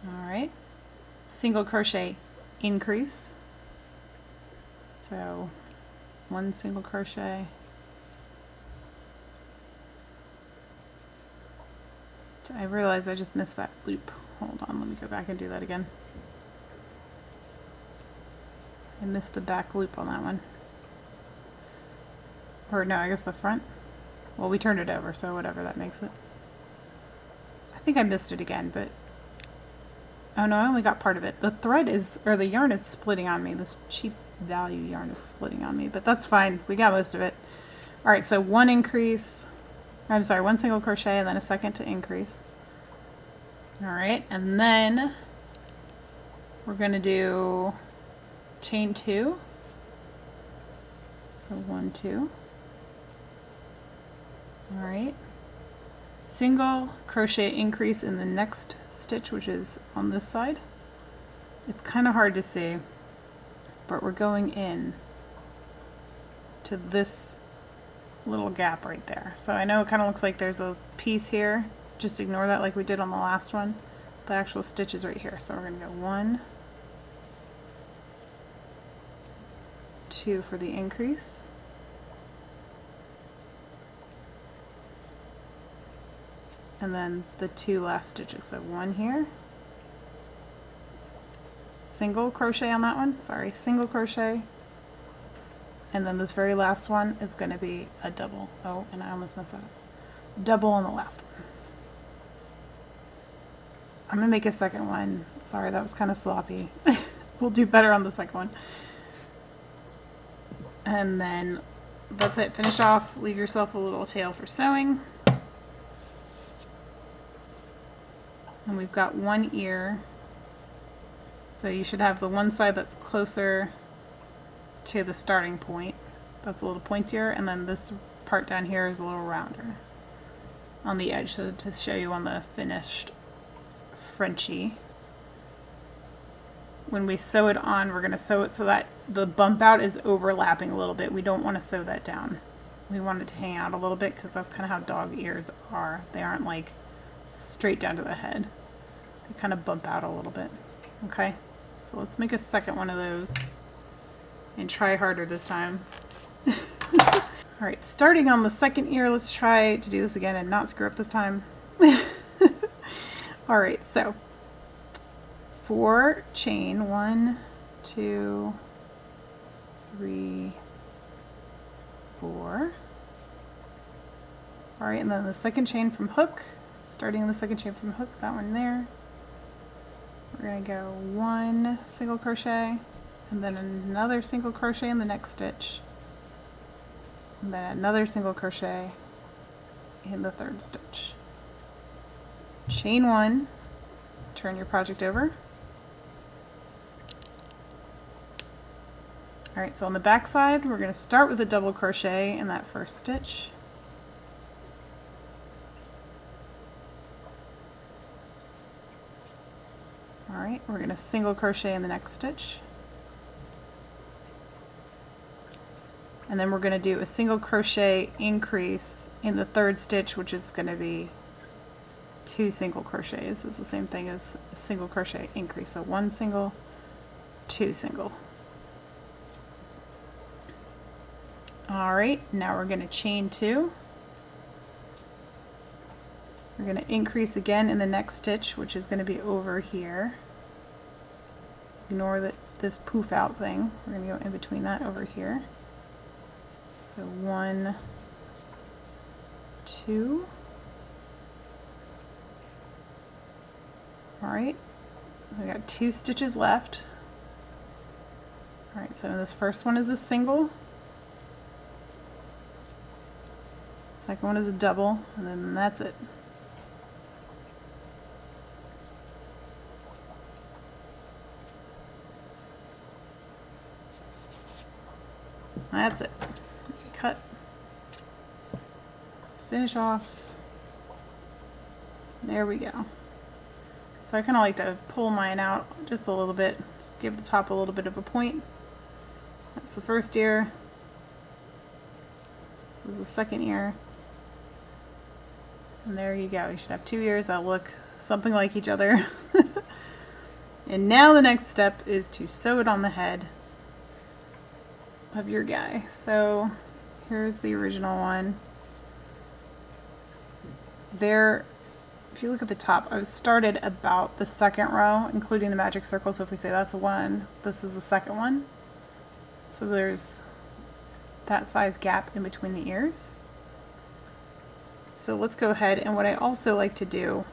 Alright, single crochet increase. So 1 single crochet. I realized I just missed that loop. Hold on, let me go back and do that again. I missed the back loop on that one. Or no, I guess the front. Well, we turned it over, so whatever that makes it. I think I missed it again, but... Oh no, I only got part of it. The thread is, or the yarn is splitting on me. This cheap value yarn is splitting on me, but that's fine. We got most of it. Alright, so 1 increase. I'm sorry, 1 single crochet and then a second to increase. Alright, and then we're going to do chain 2. So 1, 2. Alright. Single crochet increase in the next stitch, which is on this side. It's kind of hard to see, but we're going in to this little gap right there. So I know it kind of looks like there's a piece here. Just ignore that like we did on the last one. The actual stitch is right here. So we're going to go 1, 2 for the increase. And then the 2 last stitches. So 1 here. Single crochet on that one. Sorry, single crochet. And then this very last one is going to be a double. Oh, and I almost messed that up. Double on the last one. I'm gonna make a second one. Sorry, that was kind of sloppy. We'll do better on the second one. And then that's it. Finish off. Leave yourself a little tail for sewing. And we've got one ear. So you should have the one side that's closer to the starting point. That's a little pointier. And then this part down here is a little rounder on the edge, so to show you on the finished Frenchie. When we sew it on, we're going to sew it so that the bump out is overlapping a little bit. We don't want to sew that down. We want it to hang out a little bit because that's kind of how dog ears are. They aren't like straight down to the head. They kind of bump out a little bit. Okay, so let's make a second one of those and try harder this time. All right, starting on the second ear, let's try to do this again and not screw up this time. All right, so 4 chain, 1, 2, 3, 4. All right, and then the second chain from hook, starting the second chain from hook, that one there. We're gonna go 1 single crochet, and then another single crochet in the next stitch, and then another single crochet in the third stitch. Chain 1, turn your project over. Alright, so on the back side, we're going to start with a double crochet in that first stitch. Alright, we're going to single crochet in the next stitch. And then we're going to do a single crochet increase in the third stitch, which is going to be 2 single crochets. It's the same thing as a single crochet increase. So 1 single, 2 single. All right, now we're going to chain 2. We're going to increase again in the next stitch, which is going to be over here. Ignore this poof out thing. We're going to go in between that over here. So 1, 2. All right, we got 2 stitches left. All right, so this first one is a single. Second one is a double, and then that's it. That's it. Cut. Finish off. There we go. So I kind of like to pull mine out just a little bit, just give the top a little bit of a point. That's the first ear. This is the second ear. And there you go. You should have 2 ears that look something like each other. And now the next step is to sew it on the head of your guy. So here's the original one. There, if you look at the top, I started about the second row, including the magic circle. So if we say that's a 1, this is the second one. So there's that size gap in between the ears. So let's go ahead, and what I also like to do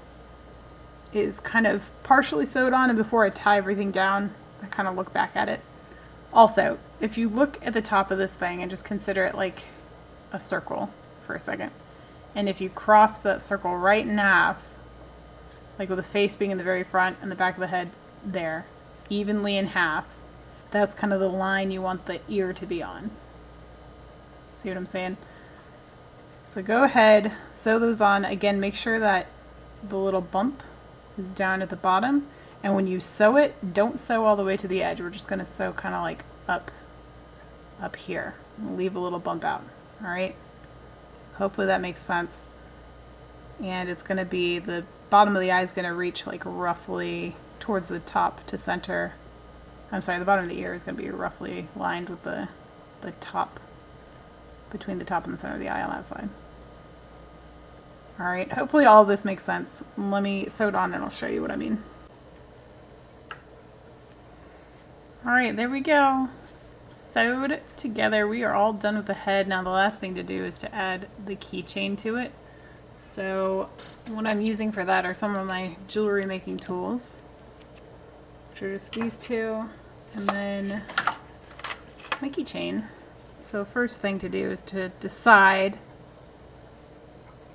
is kind of partially sew it on, and before I tie everything down, I kind of look back at it. Also, if you look at the top of this thing and just consider it like a circle for a second, and if you cross that circle right in half, like with the face being in the very front and the back of the head there, evenly in half, that's kind of the line you want the ear to be on. See what I'm saying? So go ahead, sew those on. Again, make sure that the little bump is down at the bottom. And when you sew it, don't sew all the way to the edge. We're just going to sew kind of like up here. And leave a little bump out. All right? Hopefully that makes sense. And it's going to be, the bottom of the eye is going to reach like roughly towards the top to center. I'm sorry, the bottom of the ear is going to be roughly lined with the top, between the top and the center of the eye on that side. All right, hopefully all of this makes sense. Let me sew it on and I'll show you what I mean. All right, there we go. Sewed together. We are all done with the head. Now the last thing to do is to add the keychain to it. So what I'm using for that are some of my jewelry making tools, which are just these two, and then my keychain. So first thing to do is to decide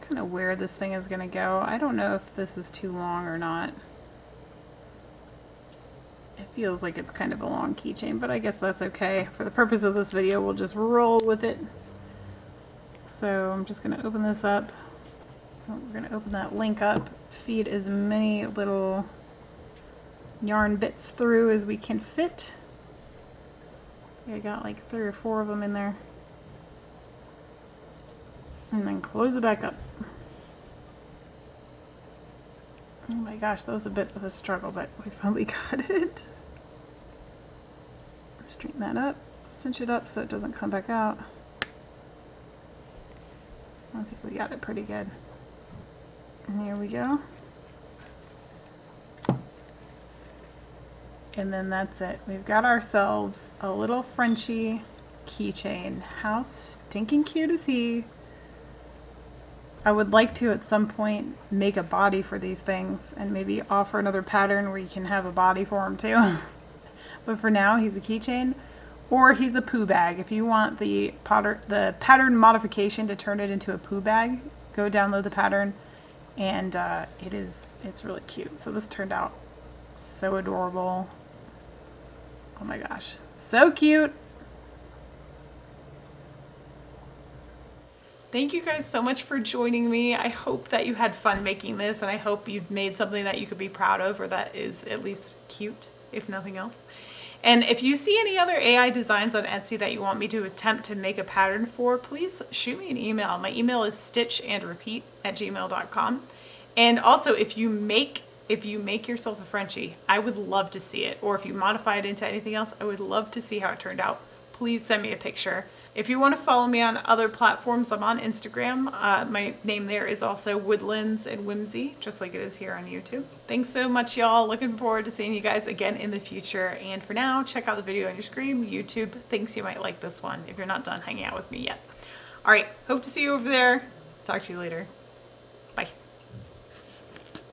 kind of where this thing is going to go. I don't know if this is too long or not. It feels like it's kind of a long keychain, but I guess that's okay. For the purpose of this video, we'll just roll with it. So I'm just going to open this up. We're going to open that link up, feed as many little yarn bits through as we can fit. I got like 3 or 4 of them in there. And then close it back up. Oh my gosh, that was a bit of a struggle, but we finally got it. Straighten that up, cinch it up so it doesn't come back out. I think we got it pretty good. And here we go. And then that's it. We've got ourselves a little Frenchie keychain. How stinking cute is he? I would like to at some point make a body for these things and maybe offer another pattern where you can have a body for him too. But for now, he's a keychain, or he's a poo bag. If you want the pattern modification to turn it into a poo bag, go download the pattern, and it's really cute. So this turned out so adorable. Oh my gosh, so cute. Thank you guys so much for joining me. I hope that you had fun making this, and I hope you've made something that you could be proud of, or that is at least cute, if nothing else. And if you see any other AI designs on Etsy that you want me to attempt to make a pattern for, please shoot me an email. My email is stitchandrepeat@gmail.com. And also, if you make yourself a Frenchie, I would love to see it. Or if you modify it into anything else, I would love to see how it turned out. Please send me a picture. If you want to follow me on other platforms, I'm on Instagram. My name there is also Woodlands and Whimsy, just like it is here on YouTube. Thanks so much, y'all. Looking forward to seeing you guys again in the future. And for now, check out the video on your screen. YouTube thinks you might like this one if you're not done hanging out with me yet. All right, hope to see you over there. Talk to you later.